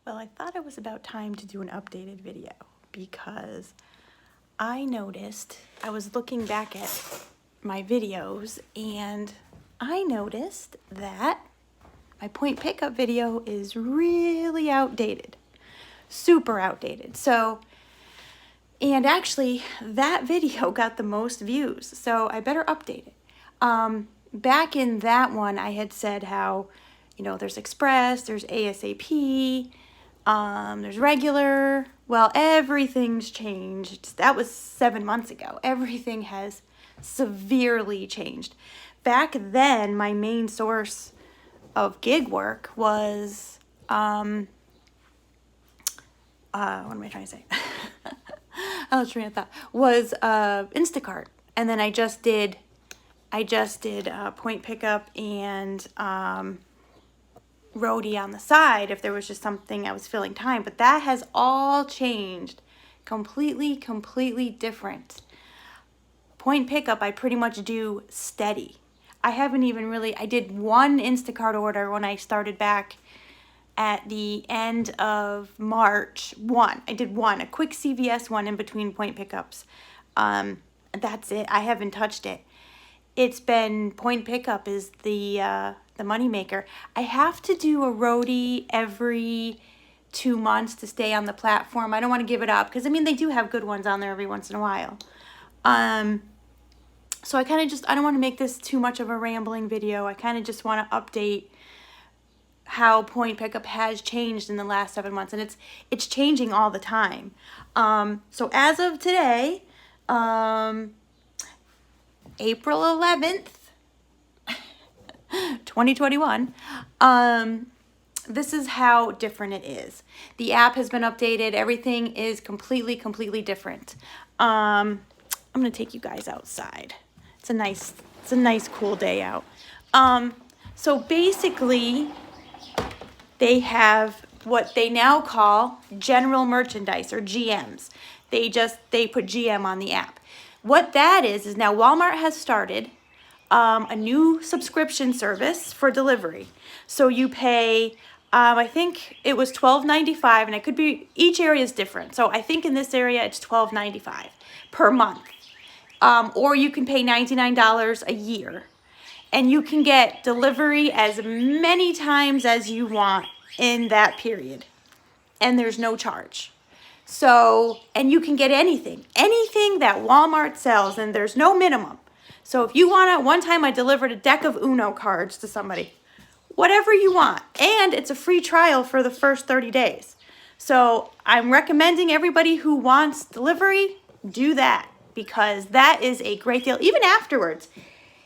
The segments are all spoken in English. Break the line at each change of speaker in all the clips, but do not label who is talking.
Well, I thought it was about time to do an updated video because I noticed, I was looking back at my videos and I noticed that my point pickup video is really outdated, super outdated. So, and actually that video got the most views, so I better update it. Back in that one, I had said how, you know, there's Express, there's ASAP, there's regular. Well, everything's changed. That was 7 months ago. Everything has severely changed. Back then, my main source of gig work was, what am I trying to say? I was trying to thought, was Instacart. And then I just did point pickup and roadie on the side if there was just something I was filling time. But that has all changed. Completely different. Point pickup, I pretty much do steady. I haven't even really, I did one Instacart order when I started back at the end of March. I did one, a quick CVS one in between point pickups. That's it. I haven't touched it. It's been point pickup is the money maker. I have to do a roadie every 2 months to stay on the platform. I don't want to give it up because I mean they do have good ones on there every once in a while. So I kind of just, I don't want to make this too much of a rambling video. I kind of just want to update how point pickup has changed in the last 7 months, and it's changing all the time. So as of today, April 11th, 2021, this is how different it is. The app has been updated. Everything is completely different. I'm gonna take you guys outside. It's a nice cool day out. So basically, they have what they now call general merchandise, or GMs. They put GM on the app. What that is now Walmart has started a new subscription service for delivery. So you pay, I think it was $12.95, and it could be, each area is different. So I think in this area it's $12.95 per month. Or you can pay $99 a year. And you can get delivery as many times as you want in that period. And there's no charge. So, and you can get anything that Walmart sells, and there's no minimum. So if you want to, one time I delivered a deck of Uno cards to somebody, whatever you want. And it's a free trial for the first 30 days. So I'm recommending everybody who wants delivery, do that, because that is a great deal. Even afterwards,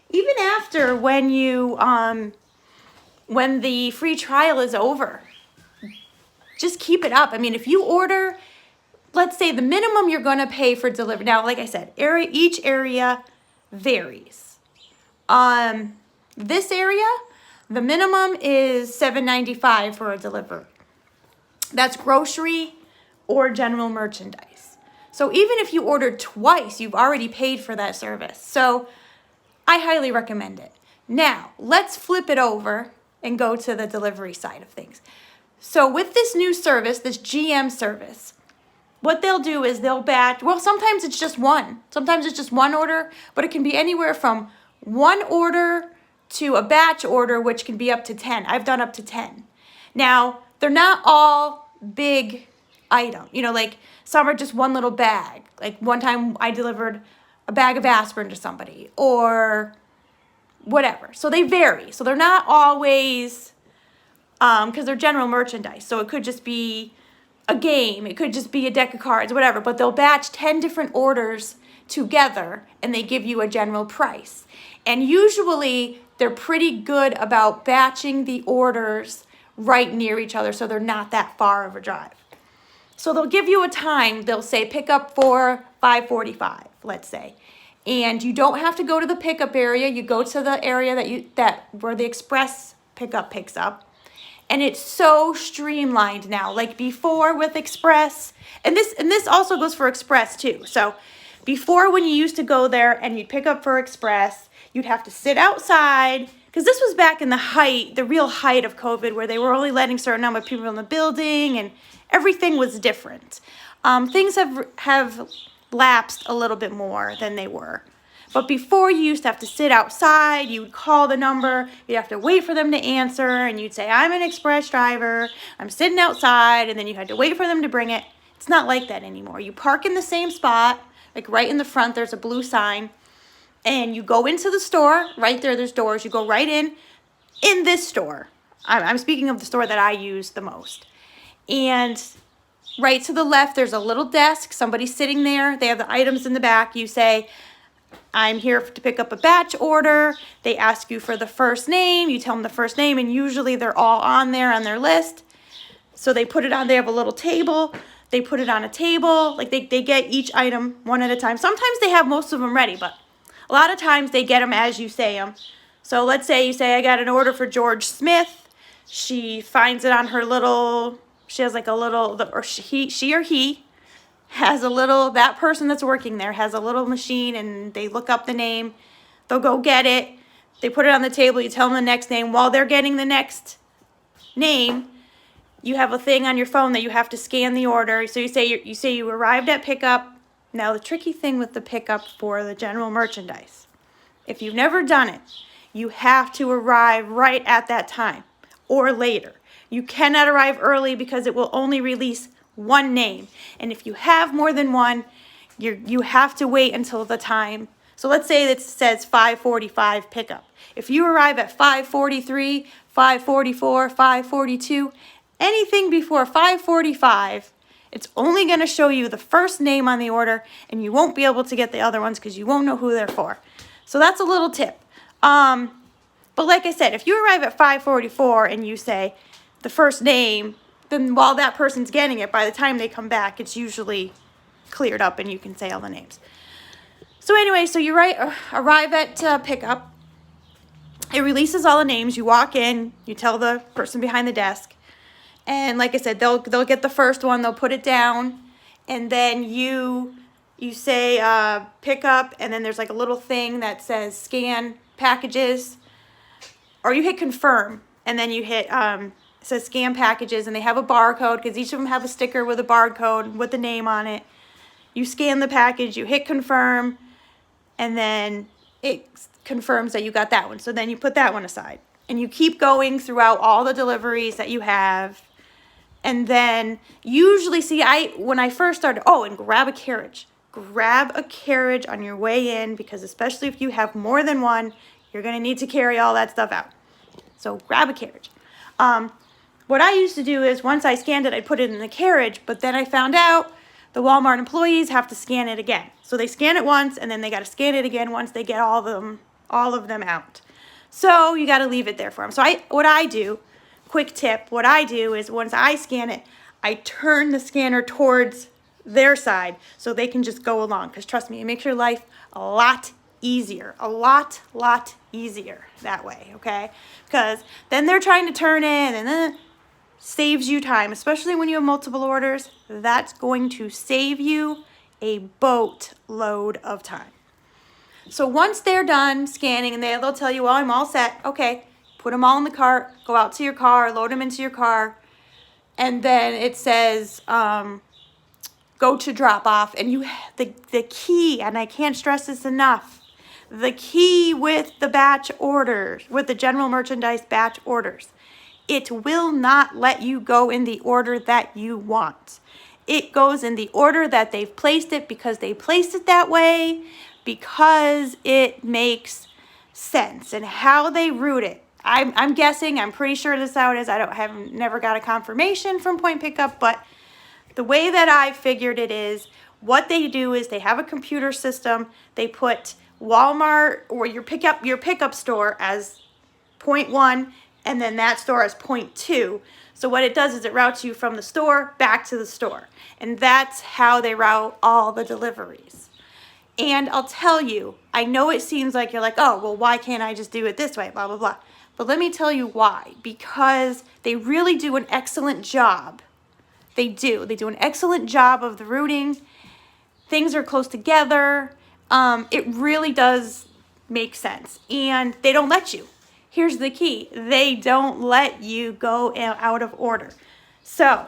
even after when you, when the free trial is over, just keep it up. I mean, if you order, let's say the minimum you're going to pay for delivery. Now, like I said, each area varies. This area, the minimum is $7.95 for a delivery. That's grocery or general merchandise. So even if you ordered twice, you've already paid for that service. So I highly recommend it. Now, let's flip it over and go to the delivery side of things. So with this new service, this GM service, what they'll do is they'll batch, well, sometimes it's just one. Sometimes it's just one order, but it can be anywhere from one order to a batch order, which can be up to 10. I've done up to 10. Now, they're not all big items. You know, like some are just one little bag. Like one time I delivered a bag of aspirin to somebody or whatever. So they vary. So they're not always, because they're general merchandise. So it could just be a game, it could just be a deck of cards, whatever, but they'll batch 10 different orders together and they give you a general price. And usually they're pretty good about batching the orders right near each other so they're not that far of a drive. So they'll give you a time, they'll say pick up for 5:45, let's say. And you don't have to go to the pickup area, you go to the area where the express pickup picks up. And it's so streamlined now. Like before with Express, and this also goes for Express too. So before, when you used to go there and you'd pick up for Express, you'd have to sit outside, because this was back in the real height of COVID, where they were only letting a certain number of people in the building and everything was different. Things have lapsed a little bit more than they were. But before, you used to have to sit outside, you would call the number, you'd have to wait for them to answer, and you'd say, I'm an express driver, I'm sitting outside, and then you had to wait for them to bring it. It's not like that anymore. You park in the same spot, like right in the front, there's a blue sign, and you go into the store, right there's doors, you go right in this store. I'm speaking of the store that I use the most. And right to the left, there's a little desk, somebody's sitting there, they have the items in the back, you say, I'm here to pick up a batch order. They ask you for the first name. You tell them the first name, and usually they're all on there on their list. So they put it on, they have a little table. They put it on a table. Like they get each item one at a time. Sometimes they have most of them ready, but a lot of times they get them as you say them. So let's say you say, I got an order for George Smith. She finds it on her little, she has like a little, or she or he has a little, that person that's working there has a little machine, and they look up the name, they'll go get it, they put it on the table, you tell them the next name. While they're getting the next name, you have a thing on your phone that you have to scan the order. So you say you arrived at pickup. Now the tricky thing with the pickup for the general merchandise, if you've never done it, you have to arrive right at that time or later. You cannot arrive early because it will only release one name, and if you have more than one, you have to wait until the time. So let's say that it says 5:45 pickup. If you arrive at 5:43, 5:44, 5:42, anything before 5:45, it's only going to show you the first name on the order, and you won't be able to get the other ones because you won't know who they're for. So that's a little tip. But like I said, if you arrive at 5:44 and you say the first name, then while that person's getting it, by the time they come back, it's usually cleared up and you can say all the names. So anyway, so you arrive at pickup. It releases all the names. You walk in, you tell the person behind the desk, and like I said, they'll get the first one, they'll put it down, and then you say pick up, and then there's like a little thing that says scan packages, or you hit confirm, and then you hit it says scan packages, and they have a barcode because each of them have a sticker with a barcode with the name on it. You scan the package, you hit confirm, and then it confirms that you got that one. So then you put that one aside, and you keep going throughout all the deliveries that you have. And then usually, when I first started, and grab a carriage. Grab a carriage on your way in, because especially if you have more than one, you're going to need to carry all that stuff out. So grab a carriage. What I used to do is once I scanned it, I'd put it in the carriage, but then I found out the Walmart employees have to scan it again. So they scan it once, and then they got to scan it again once they get all of them out. So you got to leave it there for them. So what I do, quick tip, what I do is once I scan it, I turn the scanner towards their side so they can just go along. Because trust me, it makes your life a lot easier, a lot easier that way, okay? Because then they're trying to turn in, and then saves you time, especially when you have multiple orders. That's going to save you a boatload of time. So once they're done scanning, and they'll tell you, well, I'm all set. Okay, put them all in the cart, go out to your car, load them into your car, and then it says go to drop off. And the key, and I can't stress this enough, the key with the batch orders, with the general merchandise batch orders, it will not let you go in the order that you want. It goes in the order that they've placed it because they placed it that way, because it makes sense, and how they route it. I'm guessing, I'm pretty sure this is how it is. Never got a confirmation from Point Pickup, but the way that I figured it is, what they do is they have a computer system. They put Walmart or your pickup store as point 1, and then that store as point 2. So what it does is it routes you from the store back to the store. And that's how they route all the deliveries. And I'll tell you, I know it seems like you're like, oh, well, why can't I just do it this way, blah, blah, blah. But let me tell you why. Because they really do an excellent job. They do. They do an excellent job of the routing. Things are close together. It really does make sense. And they don't let you. here's the key. They don't let you go out of order. So,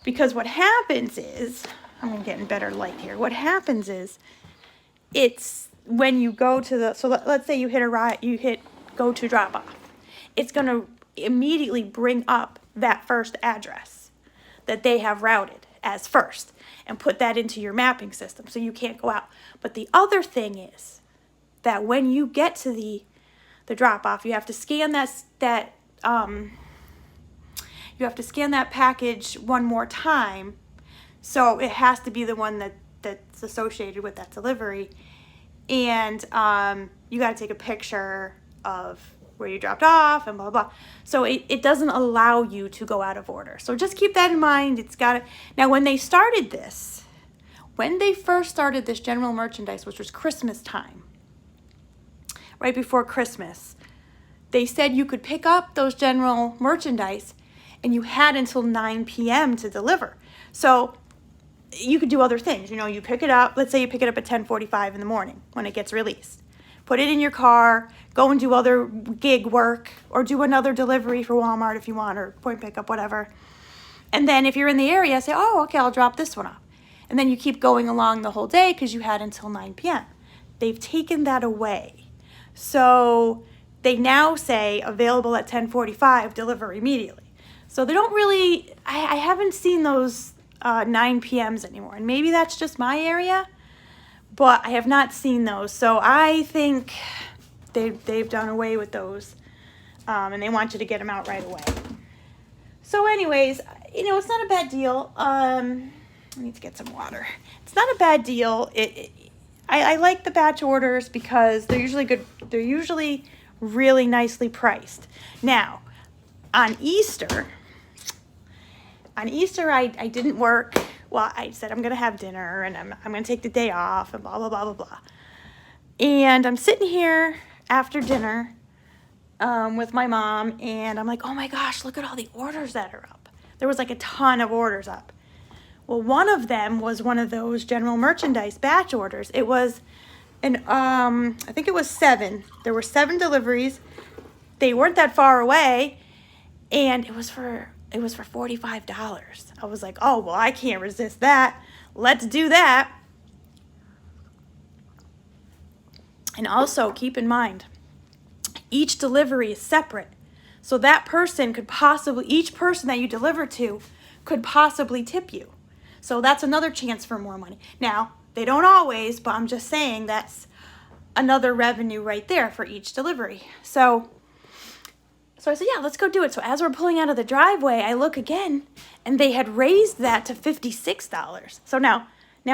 because what happens is, I'm getting better light here. What happens is, it's when you go to the, so let's say you hit go to drop off. It's going to immediately bring up that first address that they have routed as first and put that into your mapping system so you can't go out. But the other thing is that when you get to the drop off, you have to scan that package one more time. So it has to be the one that's associated with that delivery. And you got to take a picture of where you dropped off and blah, blah, blah. So it doesn't allow you to go out of order. So just keep that in mind. It's got to, now when they first started this general merchandise, which was Christmas time, right before Christmas, they said you could pick up those general merchandise and you had until 9 p.m. to deliver. So you could do other things. You know, you pick it up, let's say you pick it up at 10:45 in the morning when it gets released. Put it in your car, go and do other gig work, or do another delivery for Walmart if you want, or point pickup, whatever. And then if you're in the area, say, oh, okay, I'll drop this one off. And then you keep going along the whole day because you had until 9 p.m. They've taken that away. So they now say available at 10:45, deliver immediately. So they don't really, I haven't seen those 9 p.m.s anymore. And maybe that's just my area, but I have not seen those. So I think they've done away with those, and they want you to get them out right away. So anyways, you know, it's not a bad deal. I need to get some water. It's not a bad deal. I like the batch orders because they're usually good. They're usually really nicely priced. Now, on Easter, I didn't work. Well, I said I'm going to have dinner and I'm going to take the day off and blah, blah, blah, blah, blah. And I'm sitting here after dinner with my mom, and I'm like, oh my gosh, look at all the orders that are up. There was like a ton of orders up. Well, one of them was one of those general merchandise batch orders. It was I think it was 7. There were 7 deliveries. They weren't that far away, and it was for $45. I was like, oh, well, I can't resist that. Let's do that. And also keep in mind, each delivery is separate. So that person could possibly, each person that you deliver to could possibly tip you. So that's another chance for more money. Now, they don't always, but I'm just saying that's another revenue right there for each delivery. So I said, yeah, let's go do it. So as we're pulling out of the driveway, I look again, and they had raised that to $56. So now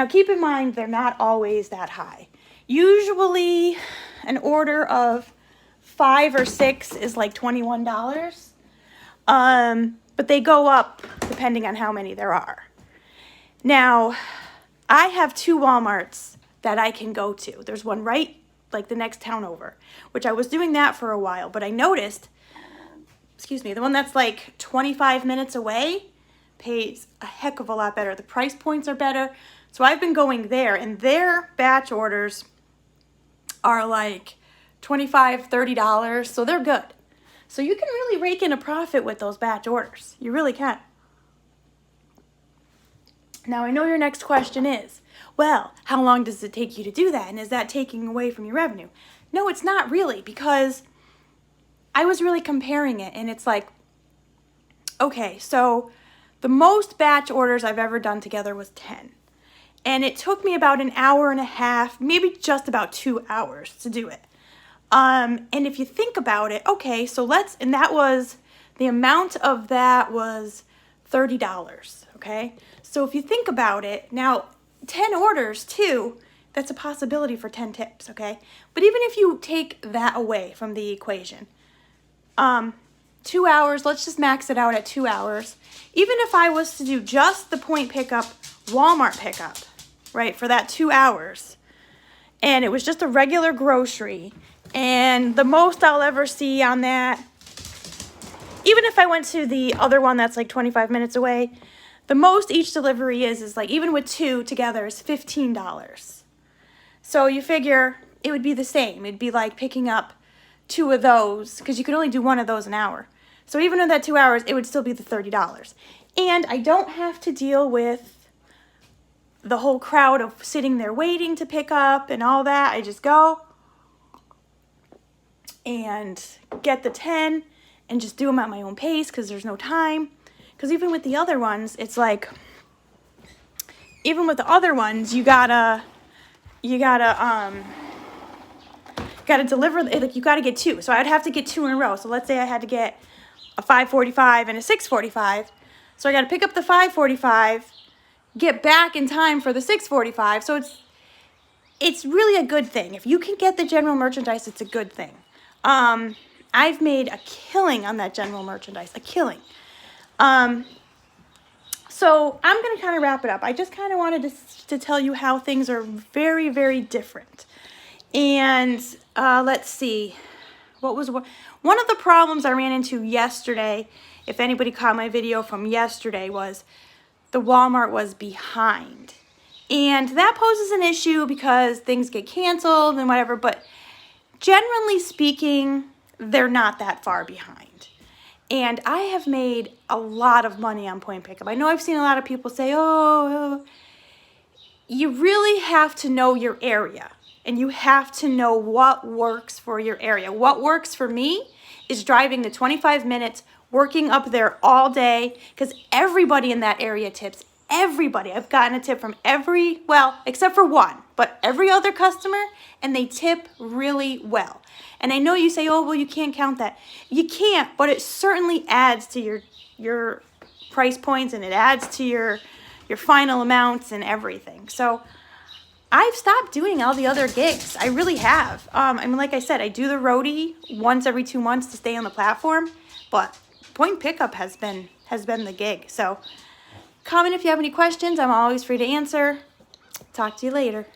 keep in mind, they're not always that high. Usually an order of 5 or 6 is like $21. But they go up depending on how many there are. Now, I have 2 Walmarts that I can go to. There's one right like the next town over, which I was doing that for a while, but I noticed, the one that's like 25 minutes away pays a heck of a lot better. The price points are better. So I've been going there, and their batch orders are like $25, $30, so they're good. So you can really rake in a profit with those batch orders. You really can. Now, I know your next question is, well, how long does it take you to do that? And is that taking away from your revenue? No, it's not really, because I was really comparing it, and it's like, okay, so the most batch orders I've ever done together was 10. And it took me about an hour and a half, maybe just about 2 hours to do it. And if you think about it, okay, so and that was, the amount of that was $30, okay? So if you think about it, now 10 orders too, that's a possibility for 10 tips, okay? But even if you take that away from the equation, 2 hours, let's just max it out at 2 hours. Even if I was to do just the point pickup, Walmart pickup, right, for that 2 hours, and it was just a regular grocery, and the most I'll ever see on that, even if I went to the other one that's like 25 minutes away, the most each delivery is like, even with 2 together, is $15. So you figure it would be the same. It'd be like picking up 2 of those, because you could only do 1 of those an hour. So even with that 2 hours, it would still be the $30. And I don't have to deal with the whole crowd of sitting there waiting to pick up and all that. I just go and get the 10 and just do them at my own pace because there's no time. Because even with the other ones, it's like, even with the other ones, you gotta deliver, like you gotta get 2. So I'd have to get 2 in a row. So let's say I had to get a 5:45 and a 6:45. So I gotta pick up the 5:45, get back in time for the 6:45. So it's really a good thing. If you can get the general merchandise, it's a good thing. I've made a killing on that general merchandise, a killing. So I'm going to kind of wrap it up. I just kind of wanted to tell you how things are very, very different. And let's see, what was one of the problems I ran into yesterday, if anybody caught my video from yesterday, was the Walmart was behind. And that poses an issue because things get canceled and whatever, but generally speaking, they're not that far behind. And I have made a lot of money on point pickup. I know I've seen a lot of people say, oh, you really have to know your area and you have to know what works for your area. What works for me is driving the 25 minutes, working up there all day, because everybody in that area tips. Everybody. I've gotten a tip from except for one, but every other customer, and they tip really well. And I know you say, oh, well, you can't count that. You can't, but it certainly adds to your price points, and it adds to your final amounts and everything. So I've stopped doing all the other gigs. I really have. I mean, like I said, I do the roadie once every 2 months to stay on the platform, but point pickup has been the gig. So comment if you have any questions. I'm always free to answer. Talk to you later.